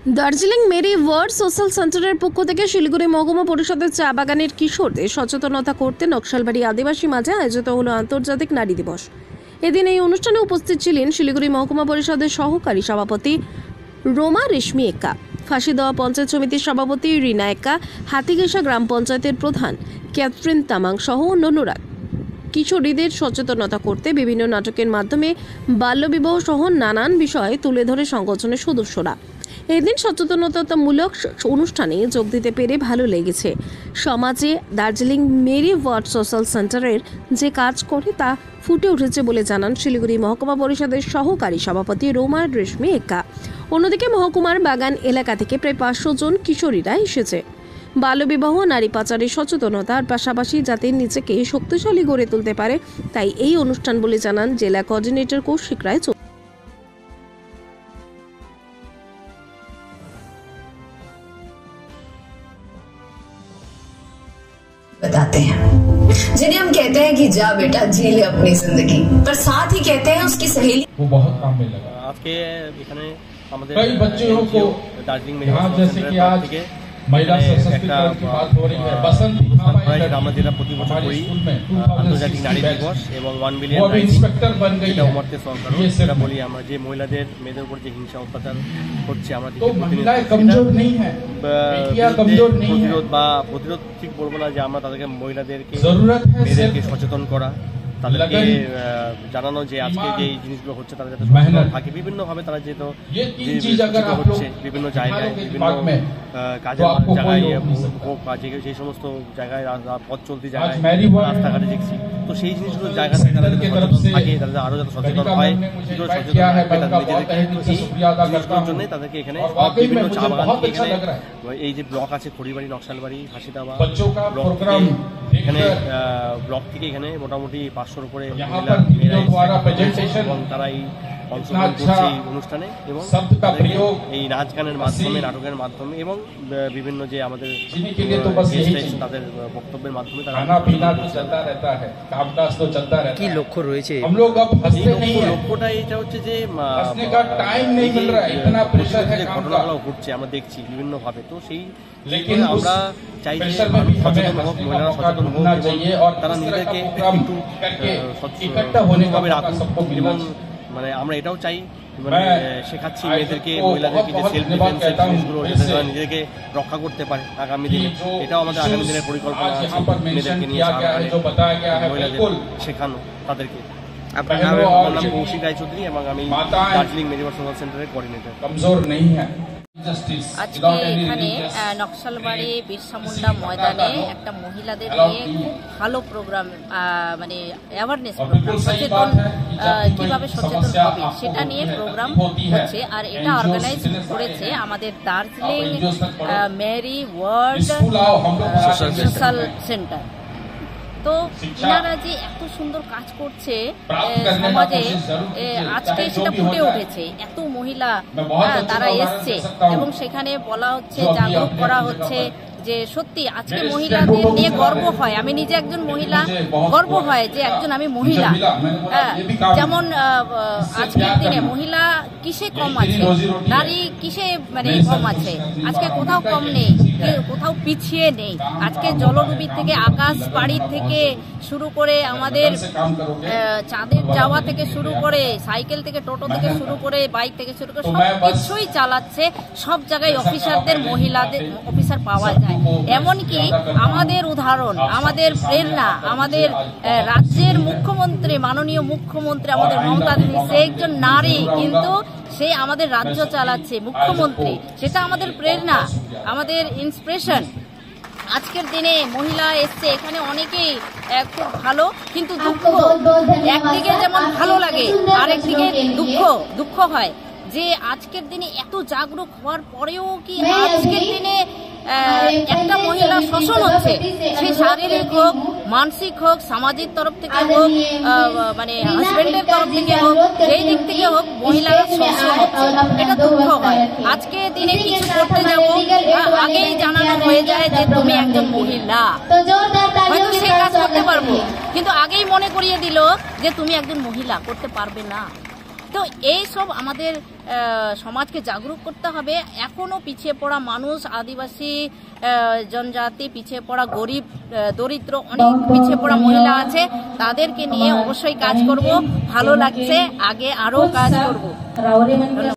Darjeeling Mary Ward social সেন্টারের পক্ষ থেকে শিলিগুড়ি মহকুমা পরিষদের চা বাগানের কিশোরদের সচেতনতা করতে নকশালবাড়ি আদিবাসী মাঝে আয়োজিত হলো আন্তর্জাতিক নারী দিবস। এদিন এই অনুষ্ঠানে উপস্থিত ছিলেন শিলিগুড়ি মহকুমা পরিষদের সহকারী সভাপতি রোমা রেশমি এক্কা, ফাঁসি দেওয়া পঞ্চায়েত সমিতির সভাপতি রিনা এক্কা, হাতিঘেঁষা গ্রাম পঞ্চায়েতের প্রধান ক্যাথরিন তামাং সহ অন্যান্যরা। কিশোরীদের সচেতনতা করতে বিভিন্ন নাটকের মাধ্যমে বাল্যবিবাহ সহ নানান বিষয় তুলে ধরে সংগঠনের সদস্যরা। এদিন সচেতনতামূলক অনুষ্ঠানে যোগ দিতে পেরে ভালো লেগেছে। সমাজে দার্জিলিং মেরি ওয়ার্ড সোশ্যাল সেন্টারের যে কাজ করে তা ফুটে উঠেছে বলে জানান শিলিগুড়ি মহকুমা পরিষদের সহকারী সভাপতি রোমা রেশমি এক্কা। অন্যদিকে মহকুমার বাগান এলাকা থেকে প্রায় 500 জন কিশোরীরা এসেছে। বাল্যবিবাহ, নারী পাচারের সচেতনতার পাশাপাশি যাতে নিজেকে শক্তিশালী গড়ে তুলতে পারে তাই এই অনুষ্ঠান বলে জানান জেলা কোঅর্ডিনেটর কৌশিক রায়। बताते हैं जिन्हें हम कहते हैं कि जा बेटा जी ले अपनी जिंदगी, पर साथ ही कहते हैं उसकी सहेली वो बहुत काम में लगा। আজকে এখানে আমাদের कई बच्चों को দার্জিলিং यहाँ जैसे कि आज महिला सशक्तिकरण की बात हो रही है, बसंत আমরা যেটা প্রতি বছর করি আন্তর্জাতিক নারী দিবস এবং 1 বিলিয়ন इंस्पेक्टर बन गई है। উমরতে সরকার সেটা বলি আমরা যে মহিলাদের মেয়েদের উপর যে হিংসা অত্যাচার হচ্ছে আমরা तो महिलाएं कमजोर नहीं है, बेटियां कमजोर नहीं है। প্রতিরোধ ঠিক বলবো না যে আমরা তাদেরকে মহিলাদেরকে जरूरत है মেয়েদেরকে সচেতন করা, তাদেরকে জানানো যে আজকে যে জিনিসগুলো হচ্ছে তারা যাতে সচেতন থাকে। বিভিন্নভাবে তারা যেহেতু হচ্ছে বিভিন্ন জায়গায় বিভিন্ন কাজের জায়গায় হোক কাজে সেই সমস্ত জায়গায় পথ চলতি জায়গায় রাস্তাঘাটে দেখছি, তো সেই জিনিসগুলো জায়গা থেকে তারা থাকে, তারা আরো যাতে সচেতন হয়, কি করে সচেতন থাকবে তাদের নিজেদেরকে, এই জিনিসগুলোর জন্যই তাদেরকে এখানে বিভিন্ন চা বাগান এখানে এই যে ব্লক আছে খড়িবাড়ি, নকশালবাড়ি, হাসিদাবা ব্লক থেকে এখানে ব্লক থেকে এখানে মোটামুটি 500-র উপরে এবং তারা এই অংশগ্রহণ করছে এই অনুষ্ঠানে এবং এই নাচ গানের মাধ্যমে, নাটকের মাধ্যমে এবং বিভিন্ন যে আমাদের তাদের বক্তব্যের মাধ্যমে তারা কি লক্ষ্য রয়েছে। লক্ষ্যটা এটা হচ্ছে যে ঘটনাগুলো ঘটছে আমরা দেখছি বিভিন্ন ভাবে, তো সেই আমরা চাই যে সচেতন হোক, মহিলারা সচেতন হোক এবং তারা নিজেদেরকে একটু সচেতনভাবে রাখুক এবং মানে আমরা এটাও চাই মানে শেখাচ্ছি মেয়েদেরকে, মহিলাদেরকে যে সেলফ ডিফেন্সের জিনিসগুলো যাতে নিজেদেরকে রক্ষা করতে পারে আগামী দিনে, এটাও আমাদের আগামী দিনের পরিকল্পনা আছে মেয়েদেরকে নিয়ে মহিলাদের শেখানো তাদেরকে। আমার নাম কৌশিক রায় চৌধুরী এবং আমি দার্জিলিং মেরি ওয়ার্ড সোশ্যাল সেন্টারের কোঅর্ডিনেটর। আজকে এখানে নকশালবাড়ি বিরসা মুন্ডা ময়দানে একটা মহিলাদের নিয়ে খুব ভালো প্রোগ্রাম, মানে অ্যাওয়ারনেস প্রোগ্রাম, সচেতন কিভাবে সচেতন হবে সেটা নিয়ে প্রোগ্রাম হচ্ছে। আর এটা অর্গানাইজ করেছে আমাদের Darjeeling Mary Ward Social Centre. তো এনারা যে এত সুন্দর কাজ করছে সমাজে, আজকে সেটা ফুটে উঠেছে। এত মহিলা তারা এসছে এবং সেখানে বলা হচ্ছে, জাগরুক করা হচ্ছে যে সত্যি আজকে মহিলাদের নিয়ে গর্ব হয়। আমি নিজে একজন মহিলা, গর্ব হয় যে একজন আমি মহিলা। যেমন আজকের দিনে মহিলা কিসে কম আছে, নারী কিসে মানে কম আছে, আজকে কোথাও কম নেই, কোথাও পিছিয়ে নেই। আজকে জলডুবি থেকে, আকাশ পাড়ির থেকে শুরু করে, আমাদের চাঁদের যাওয়া থেকে শুরু করে, সাইকেল থেকে, টোটো থেকে শুরু করে, বাইক থেকে শুরু করে সব কিছুই চালাচ্ছে। সব জায়গায় অফিসারদের, মহিলাদের অফিসার পাওয়া যায়। এমনকি আমাদের উদাহরণ, আমাদের প্রেরণা, আমাদের রাজ্যের মুখ্যমন্ত্রী, মাননীয় মুখ্যমন্ত্রী আমাদের মমতা দিদি, সে একজন নারী কিন্তু সে আমাদের রাজ্য চালাচ্ছে, মুখ্যমন্ত্রী, সেটা আমাদের প্রেরণা, আমাদের ইন্সপিরেশন। আজকের দিনে মহিলা এসছে এখানে অনেকেই খুব ভালো, কিন্তু দুঃখ, একদিকে যেমন ভালো লাগে আরেকদিকে দুঃখ হয় যে আজকের দিনে এত জাগরুক হওয়ার পরেও কি আজকের দিনে একটা মহিলা শোষণ হচ্ছে, সে শারীরিক হোক, মানসিক হোক, সামাজিক তরফ থেকে হোক, মানে হাজবেন্ডের তরফ থেকে হোক, যেই দিক থেকে হোক মহিলারা শোষণ হচ্ছে, এটা দুঃখ হয়। আজকে দিনে কিছু করতে যাব, আগেই জানানো হয়ে যায় যে তুমি একজন মহিলা, হয়তো সে কাজ করতে পারবো, কিন্তু আগেই মনে করিয়ে দিল যে তুমি একজন মহিলা, করতে পারবে না। তো এই সব আমাদের সমাজকে জাগরুক করতে হবে। এখনও পিছিয়ে পড়া মানুষ, আদিবাসী জনজাতি, পিছিয়ে পড়া গরিব দরিদ্র অনেক পিছিয়ে পড়া মহিলা আছে, তাদেরকে নিয়ে অবশ্যই কাজ করব। ভালো লাগছে, আগে আরও কাজ করব।